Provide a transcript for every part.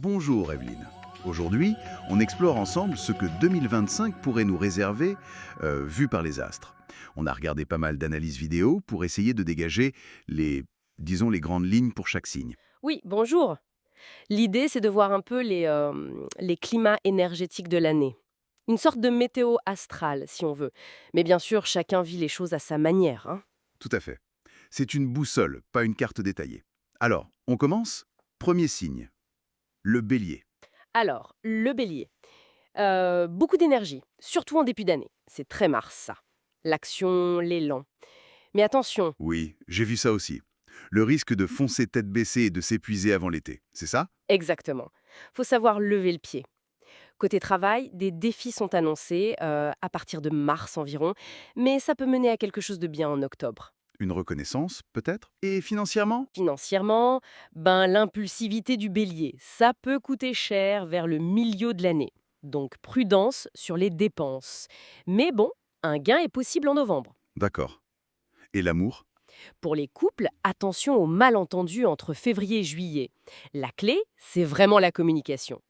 Bonjour Evelyne. Aujourd'hui, on explore ensemble ce que 2025 pourrait nous réserver, vu par les astres. On a regardé pas mal d'analyses vidéo pour essayer de dégager disons, les grandes lignes pour chaque signe. Oui, bonjour. L'idée, c'est de voir un peu les climats énergétiques de l'année. Une sorte de météo astrale, si on veut. Mais bien sûr, chacun vit les choses à sa manière, hein. Tout à fait. C'est une boussole, pas une carte détaillée. Alors, on commence. Premier signe, le bélier. Alors, le bélier. Beaucoup d'énergie, surtout en début d'année. C'est très Mars, ça. L'action, l'élan. Mais attention, Oui, j'ai vu ça aussi. Le risque de foncer tête baissée et de s'épuiser avant l'été, c'est ça? exactement. Faut savoir lever le pied. Côté travail, des défis sont annoncés à partir de mars environ, mais ça peut mener à quelque chose de bien en octobre. Une reconnaissance, peut-être? Et financièrement? Financièrement, ben, l'impulsivité du bélier, ça peut coûter cher vers le milieu de l'année. Donc prudence sur les dépenses. Mais bon, un gain est possible en novembre. D'accord. Et l'amour? Pour les couples, attention aux malentendus entre février et juillet. La clé, c'est vraiment la communication.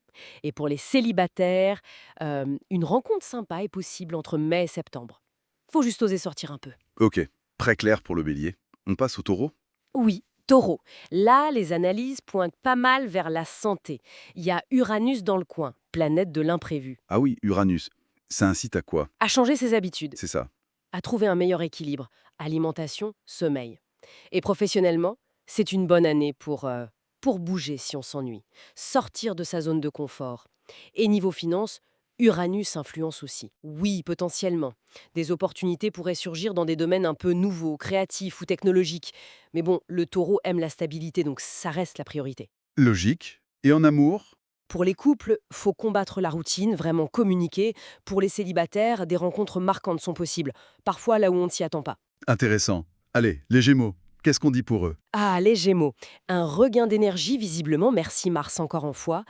Et pour les célibataires, une rencontre sympa est possible entre mai et septembre. Faut juste oser sortir un peu. Ok, très clair pour le bélier. On passe au taureau? Oui, taureau. Là, les analyses pointent pas mal vers la santé. Il y a Uranus dans le coin, planète de l'imprévu. Ah oui, Uranus. Ça incite à quoi? À changer ses habitudes, C'est ça. à trouver un meilleur équilibre, alimentation, sommeil. Et professionnellement, c'est une bonne année pour bouger si on s'ennuie, sortir de sa zone de confort. Et niveau finance, Uranus influence aussi. Oui, potentiellement. Des opportunités pourraient surgir dans des domaines un peu nouveaux, créatifs ou technologiques. Mais bon, le taureau aime la stabilité, donc ça reste la priorité. Logique. Et en amour? Pour les couples, faut combattre la routine, vraiment communiquer. Pour les célibataires, des rencontres marquantes sont possibles, parfois là où on ne s'y attend pas. Intéressant. Allez, les Gémeaux. Qu'est-ce qu'on dit pour eux? Ah, les Gémeaux. Un regain d'énergie, visiblement, merci Mars encore en fois.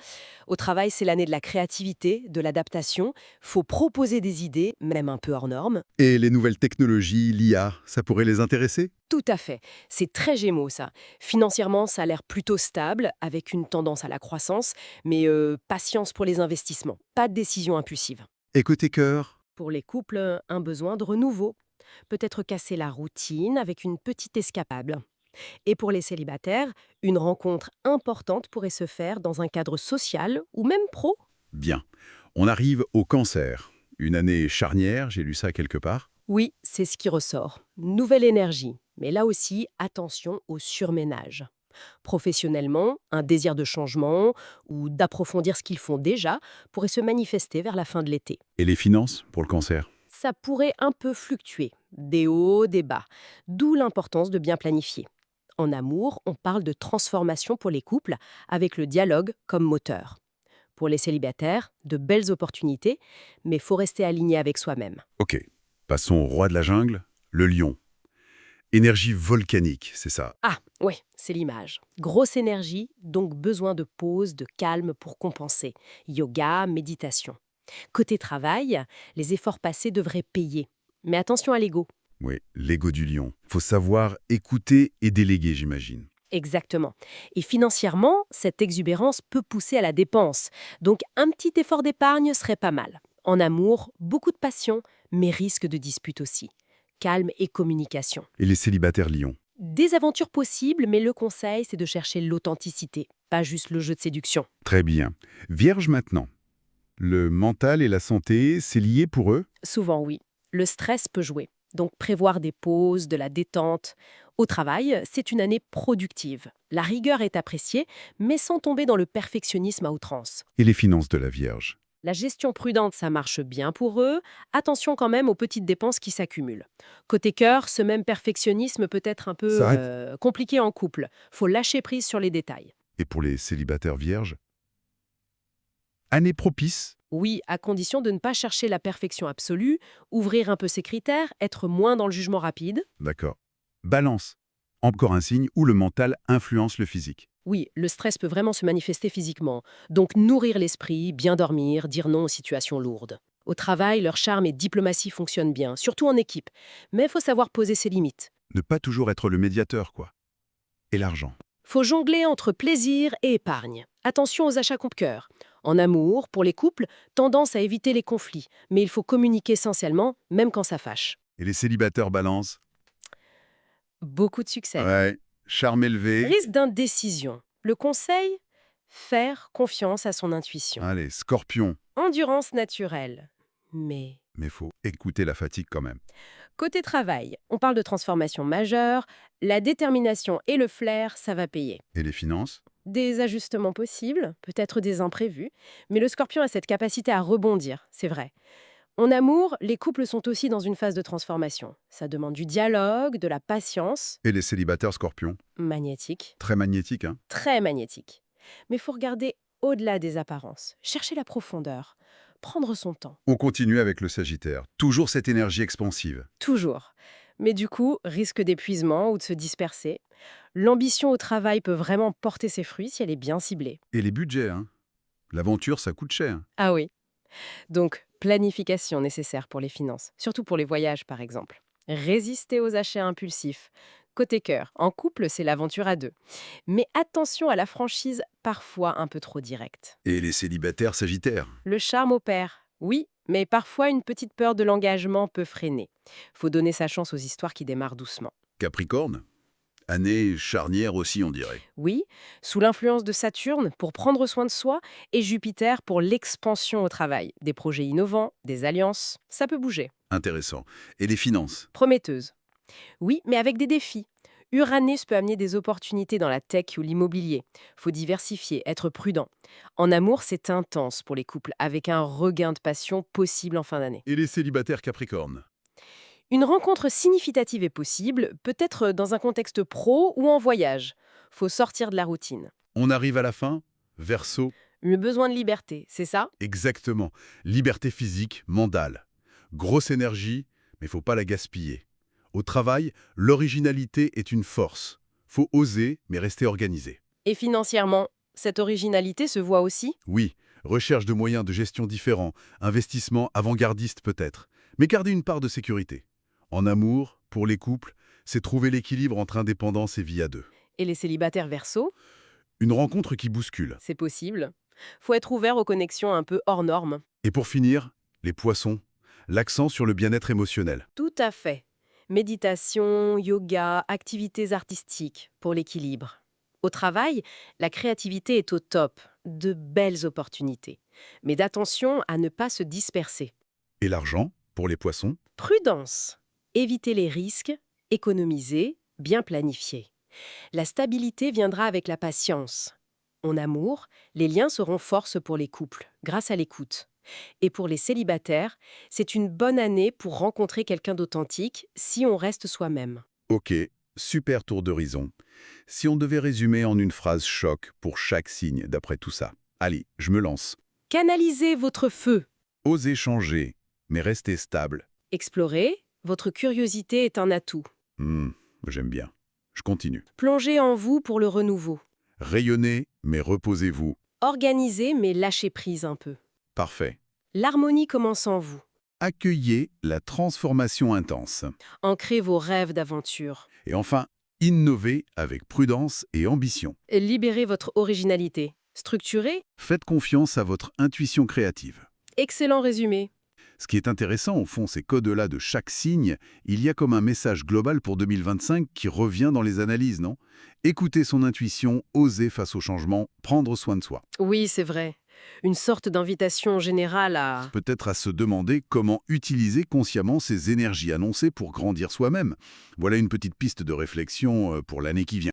Au travail, c'est l'année de la créativité, de l'adaptation. Faut proposer des idées, même un peu hors normes. Et les nouvelles technologies, l'IA, ça pourrait les intéresser? Tout à fait. C'est très Gémeaux, ça. Financièrement, ça a l'air plutôt stable, avec une tendance à la croissance, mais patience pour les investissements. Pas de décision impulsive. Et côté cœur? Pour les couples, un besoin de renouveau. Peut-être casser la routine avec une petite escapade. Et pour les célibataires, une rencontre importante pourrait se faire dans un cadre social ou même pro. Bien. On arrive au cancer. Une année charnière, j'ai lu ça quelque part. Oui, c'est ce qui ressort. Nouvelle énergie. Mais là aussi, attention au surménage. Professionnellement, un désir de changement ou d'approfondir ce qu'ils font déjà pourrait se manifester vers la fin de l'été. Et les finances pour le cancer? Ça pourrait un peu fluctuer, des hauts, des bas, d'où l'importance de bien planifier. En amour, on parle de transformation pour les couples, avec le dialogue comme moteur. Pour les célibataires, de belles opportunités, mais faut rester aligné avec soi-même. Ok. Passons au roi de la jungle, le lion. Énergie volcanique, c'est ça. Ah, oui, c'est l'image. Grosse énergie, donc besoin de pause, de calme pour compenser. Yoga, méditation. Côté travail, les efforts passés devraient payer. Mais attention à l'ego. Oui, l'ego du lion. Faut savoir écouter et déléguer, j'imagine. Exactement. Et financièrement, cette exubérance peut pousser à la dépense. Donc un petit effort d'épargne serait pas mal. En amour, beaucoup de passion, mais risque de dispute aussi. Calme et communication. Et les célibataires lions? Des aventures possibles, mais le conseil, c'est de chercher l'authenticité, pas juste le jeu de séduction. Très bien. Vierge maintenant. Le mental et la santé, c'est lié pour eux? Souvent, oui. Le stress peut jouer. Donc prévoir des pauses, de la détente. Au travail, c'est une année productive. La rigueur est appréciée, mais sans tomber dans le perfectionnisme à outrance. Et les finances de la Vierge? La gestion prudente, ça marche bien pour eux. Attention quand même aux petites dépenses qui s'accumulent. Côté cœur, ce même perfectionnisme peut être un peu Ça reste. compliqué en couple. Faut lâcher prise sur les détails. Et pour les célibataires vierges? Année propice? Oui, à condition de ne pas chercher la perfection absolue, ouvrir un peu ses critères, être moins dans le jugement rapide. D'accord. Balance. Encore un signe où le mental influence le physique. Oui, le stress peut vraiment se manifester physiquement. Donc nourrir l'esprit, bien dormir, dire non aux situations lourdes. Au travail, leur charme et diplomatie fonctionnent bien, surtout en équipe. Mais il faut savoir poser ses limites. Ne pas toujours être le médiateur, quoi. Et l'argent? Faut jongler entre plaisir et épargne. Attention aux achats coup-de-cœur. En amour, pour les couples, tendance à éviter les conflits, mais il faut communiquer sincèrement, même quand ça fâche. Et les célibataires balance? Beaucoup de succès. Ouais, charme élevé. Risque d'indécision. Le conseil? Faire confiance à son intuition. Allez, scorpion. Endurance naturelle. Mais Mais faut écouter la fatigue quand même. côté travail, on parle de transformation majeure, la détermination et le flair, ça va payer. Et les finances? Des ajustements possibles, peut-être des imprévus, mais le scorpion a cette capacité à rebondir, c'est vrai. En amour, les couples sont aussi dans une phase de transformation. Ça demande du dialogue, de la patience, Et les célibataires scorpions? magnétique, Très magnétique, hein? très magnétique. Mais il faut regarder au-delà des apparences, chercher la profondeur, prendre son temps, On continue avec le sagittaire. Toujours cette énergie expansive. toujours. Mais du coup, risque d'épuisement ou de se disperser. L'ambition au travail peut vraiment porter ses fruits si elle est bien ciblée. Et les budgets, hein? L'aventure, ça coûte cher. Ah oui. Donc, planification nécessaire pour les finances, surtout pour les voyages par exemple. Résister aux achats impulsifs. Côté cœur, en couple, c'est l'aventure à deux. Mais attention à la franchise parfois un peu trop directe. Et les célibataires sagittaires? Le charme opère, oui, mais parfois une petite peur de l'engagement peut freiner. Faut donner sa chance aux histoires qui démarrent doucement. Capricorne? Année charnière aussi, on dirait. Oui, sous l'influence de Saturne pour prendre soin de soi et Jupiter pour l'expansion au travail. Des projets innovants, des alliances, ça peut bouger. Intéressant. Et les finances? Prometteuse. Oui, mais avec des défis. Uranus peut amener des opportunités dans la tech ou l'immobilier. Faut diversifier, être prudent. En amour, c'est intense pour les couples, avec un regain de passion possible en fin d'année. Et les célibataires Capricorne? Une rencontre significative est possible, peut-être dans un contexte pro ou en voyage. Faut sortir de la routine. On arrive à la fin? Verseau? Le besoin de liberté, c'est ça? Exactement. Liberté physique, mentale. Grosse énergie, mais faut pas la gaspiller. Au travail, l'originalité est une force. Faut oser, mais rester organisé. Et financièrement, cette originalité se voit aussi? Oui, recherche de moyens de gestion différents, investissement avant-gardiste peut-être, mais garder une part de sécurité. En amour, pour les couples, c'est trouver l'équilibre entre indépendance et vie à deux. Et les célibataires verso? Une rencontre qui bouscule. C'est possible. Faut être ouvert aux connexions un peu hors normes. Et pour finir, les poissons, l'accent sur le bien-être émotionnel. Tout à fait. Méditation, yoga, activités artistiques pour l'équilibre. Au travail, la créativité est au top. De belles opportunités. Mais d'attention à ne pas se disperser. Et l'argent, pour les poissons? Prudence. Éviter les risques, économiser, bien planifier. La stabilité viendra avec la patience. En amour, les liens seront force pour les couples, grâce à l'écoute. Et pour les célibataires, c'est une bonne année pour rencontrer quelqu'un d'authentique si on reste soi-même. Ok, super tour d'horizon. Si on devait résumer en une phrase choc pour chaque signe d'après tout ça. Allez, je me lance. Canalisez votre feu. Osez changer, mais restez stable. Explorez, votre curiosité est un atout. J'aime bien. Je continue. Plongez en vous pour le renouveau. Rayonnez, mais reposez-vous. Organisez, mais lâchez prise un peu. Parfait. L'harmonie commence en vous. Accueillez la transformation intense. Ancrez vos rêves d'aventure. Et enfin, innovez avec prudence et ambition. Libérez votre originalité. Structurez. Faites confiance à votre intuition créative. Excellent résumé. Ce qui est intéressant, au fond, c'est qu'au-delà de chaque signe, il y a comme un message global pour 2025 qui revient dans les analyses, non? Écouter son intuition, oser face au changement, prendre soin de soi. Oui, c'est vrai. Une sorte d'invitation générale à... Peut-être à se demander comment utiliser consciemment ces énergies annoncées pour grandir soi-même. Voilà une petite piste de réflexion pour l'année qui vient.